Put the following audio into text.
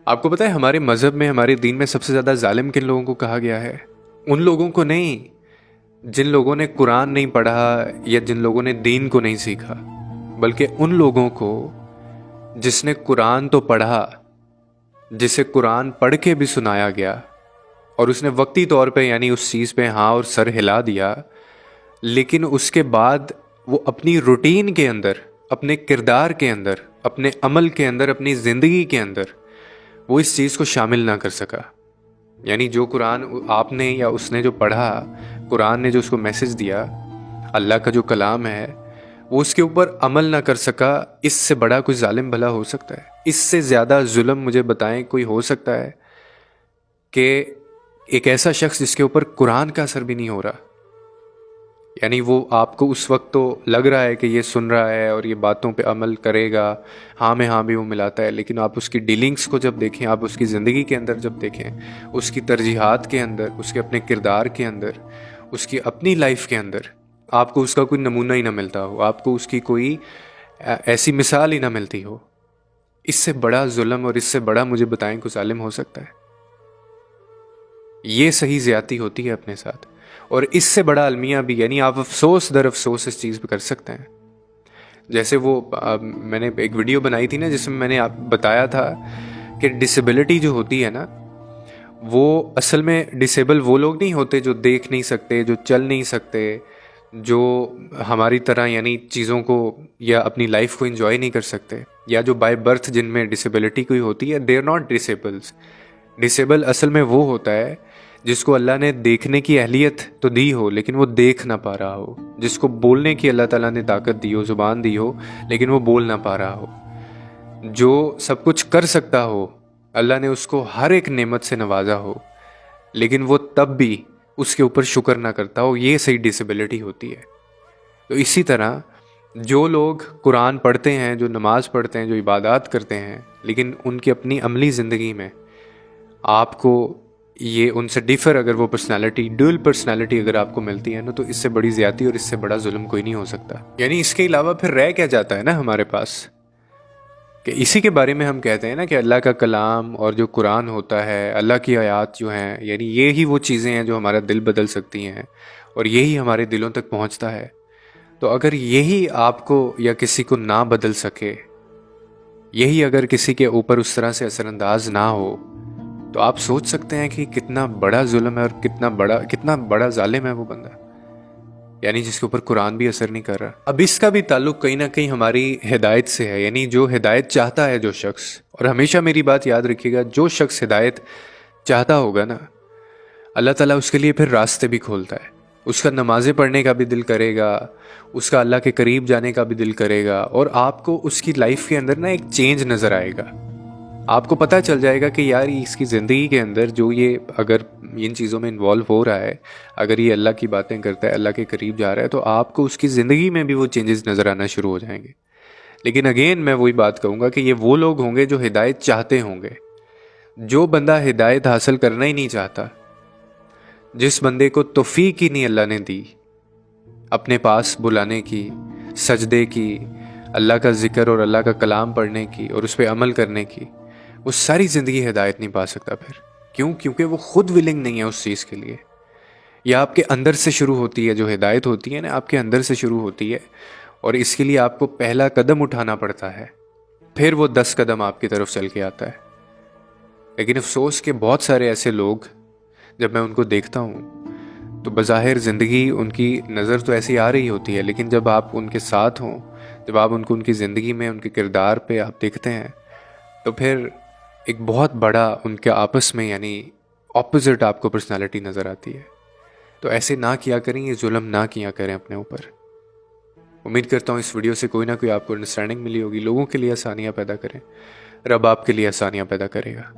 آپ کو پتہ ہے ہمارے مذہب میں، ہمارے دین میں سب سے زیادہ ظالم کن لوگوں کو کہا گیا ہے؟ ان لوگوں کو نہیں جن لوگوں نے قرآن نہیں پڑھا یا جن لوگوں نے دین کو نہیں سیکھا، بلکہ ان لوگوں کو جس نے قرآن تو پڑھا، جسے قرآن پڑھ کے بھی سنایا گیا اور اس نے وقتی طور پہ یعنی اس چیز پہ ہاں اور سر ہلا دیا، لیکن اس کے بعد وہ اپنی روٹین کے اندر، اپنے کردار کے اندر، اپنے عمل کے اندر، اپنی زندگی کے اندر وہ اس چیز کو شامل نہ کر سکا۔ یعنی جو قرآن آپ نے یا اس نے جو پڑھا، قرآن نے جو اس کو میسج دیا، اللہ کا جو کلام ہے، وہ اس کے اوپر عمل نہ کر سکا، اس سے بڑا کوئی ظالم بھلا ہو سکتا ہے؟ اس سے زیادہ ظلم مجھے بتائیں کوئی ہو سکتا ہے کہ ایک ایسا شخص جس کے اوپر قرآن کا اثر بھی نہیں ہو رہا؟ یعنی وہ آپ کو اس وقت تو لگ رہا ہے کہ یہ سن رہا ہے اور یہ باتوں پہ عمل کرے گا، ہاں میں ہاں بھی وہ ملاتا ہے، لیکن آپ اس کی ڈیلنگز کو جب دیکھیں، آپ اس کی زندگی کے اندر جب دیکھیں، اس کی ترجیحات کے اندر، اس کے اپنے کردار کے اندر، اس کی اپنی لائف کے اندر، آپ کو اس کا کوئی نمونہ ہی نہ ملتا ہو، آپ کو اس کی کوئی ایسی مثال ہی نہ ملتی ہو، اس سے بڑا ظلم اور اس سے بڑا مجھے بتائیں کوئی ظالم ہو سکتا ہے؟ یہ صحیح زیادتی ہوتی ہے اپنے ساتھ، اور اس سے بڑا المیہ بھی، یعنی آپ افسوس در افسوس اس چیز پہ کر سکتے ہیں۔ جیسے وہ میں نے ایک ویڈیو بنائی تھی نا، جس میں نے آپ بتایا تھا کہ ڈسیبلٹی جو ہوتی ہے نا، وہ اصل میں ڈسیبل وہ لوگ نہیں ہوتے جو دیکھ نہیں سکتے، جو چل نہیں سکتے، جو ہماری طرح یعنی چیزوں کو یا اپنی لائف کو انجوائے نہیں کر سکتے، یا جو بائی برتھ جن میں ڈسیبلٹی کوئی ہوتی ہے، دے آر ناٹ ڈسیبلز۔ ڈسیبل اصل میں وہ ہوتا ہے جس کو اللہ نے دیکھنے کی اہلیت تو دی ہو لیکن وہ دیکھ نہ پا رہا ہو، جس کو بولنے کی اللہ تعالیٰ نے طاقت دی ہو، زبان دی ہو، لیکن وہ بول نہ پا رہا ہو، جو سب کچھ کر سکتا ہو، اللہ نے اس کو ہر ایک نعمت سے نوازا ہو، لیکن وہ تب بھی اس کے اوپر شکر نہ کرتا ہو۔ یہ صحیح ڈسیبلٹی ہوتی ہے۔ تو اسی طرح جو لوگ قرآن پڑھتے ہیں، جو نماز پڑھتے ہیں، جو عبادات کرتے ہیں، لیکن ان کی اپنی عملی زندگی میں آپ کو یہ ان سے ڈیفر اگر وہ پرسنالٹی، ڈوئل پرسنالٹی اگر آپ کو ملتی ہے نا، تو اس سے بڑی زیادتی اور اس سے بڑا ظلم کوئی نہیں ہو سکتا۔ یعنی اس کے علاوہ پھر رہ کیا جاتا ہے نا ہمارے پاس، کہ اسی کے بارے میں ہم کہتے ہیں نا کہ اللہ کا کلام اور جو قرآن ہوتا ہے، اللہ کی آیات جو ہیں، یعنی یہی وہ چیزیں ہیں جو ہمارا دل بدل سکتی ہیں اور یہی ہمارے دلوں تک پہنچتا ہے۔ تو اگر یہی آپ کو یا کسی کو نہ بدل سکے، یہی اگر کسی کے اوپر اس طرح سے اثر انداز نہ ہو، تو آپ سوچ سکتے ہیں کہ کتنا بڑا ظلم ہے اور کتنا بڑا ظالم ہے وہ بندہ، یعنی جس کے اوپر قرآن بھی اثر نہیں کر رہا۔ اب اس کا بھی تعلق کہیں نہ کہیں ہماری ہدایت سے ہے، یعنی جو ہدایت چاہتا ہے جو شخص، اور ہمیشہ میری بات یاد رکھیے گا، جو شخص ہدایت چاہتا ہوگا نا، اللہ تعالیٰ اس کے لیے پھر راستے بھی کھولتا ہے۔ اس کا نمازیں پڑھنے کا بھی دل کرے گا، اس کا اللہ کے قریب جانے کا بھی دل کرے گا، اور آپ کو اس کی لائف کے اندر نا ایک چینج نظر آئے گا۔ آپ کو پتہ چل جائے گا کہ یار اس کی زندگی کے اندر جو یہ اگر ان چیزوں میں انوالو ہو رہا ہے، اگر یہ اللہ کی باتیں کرتا ہے، اللہ کے قریب جا رہا ہے، تو آپ کو اس کی زندگی میں بھی وہ چینجز نظر آنا شروع ہو جائیں گے۔ لیکن اگین میں وہی بات کہوں گا کہ یہ وہ لوگ ہوں گے جو ہدایت چاہتے ہوں گے۔ جو بندہ ہدایت حاصل کرنا ہی نہیں چاہتا، جس بندے کو توفیق ہی نہیں اللہ نے دی اپنے پاس بلانے کی، سجدے کی، اللہ کا ذکر اور اللہ کا کلام پڑھنے کی اور اس پہ عمل کرنے کی، وہ ساری زندگی ہدایت نہیں پا سکتا۔ پھر کیوں؟ کیونکہ وہ خود ولنگ نہیں ہے اس چیز کے لیے۔ یہ آپ کے اندر سے شروع ہوتی ہے، جو ہدایت ہوتی ہے نا، آپ کے اندر سے شروع ہوتی ہے، اور اس کے لیے آپ کو پہلا قدم اٹھانا پڑتا ہے، پھر وہ 10 قدم آپ کی طرف چل کے آتا ہے۔ لیکن افسوس کہ بہت سارے ایسے لوگ جب میں ان کو دیکھتا ہوں تو بظاہر زندگی ان کی نظر تو ایسی آ رہی ہوتی ہے، لیکن جب آپ ان کے ساتھ ہوں، جب آپ ان کو ان کی زندگی میں ان کے کردار پہ آپ دیکھتے ہیں، تو پھر ایک بہت بڑا ان کے آپس میں یعنی اپوزٹ آپ کو پرسنالٹی نظر آتی ہے۔ تو ایسے نہ کیا کریں، یہ ظلم نہ کیا کریں اپنے اوپر۔ امید کرتا ہوں اس ویڈیو سے کوئی نہ کوئی آپ کو انڈرسٹینڈنگ ملی ہوگی۔ لوگوں کے لیے آسانیاں پیدا کریں، رب آپ کے لیے آسانیاں پیدا کرے گا۔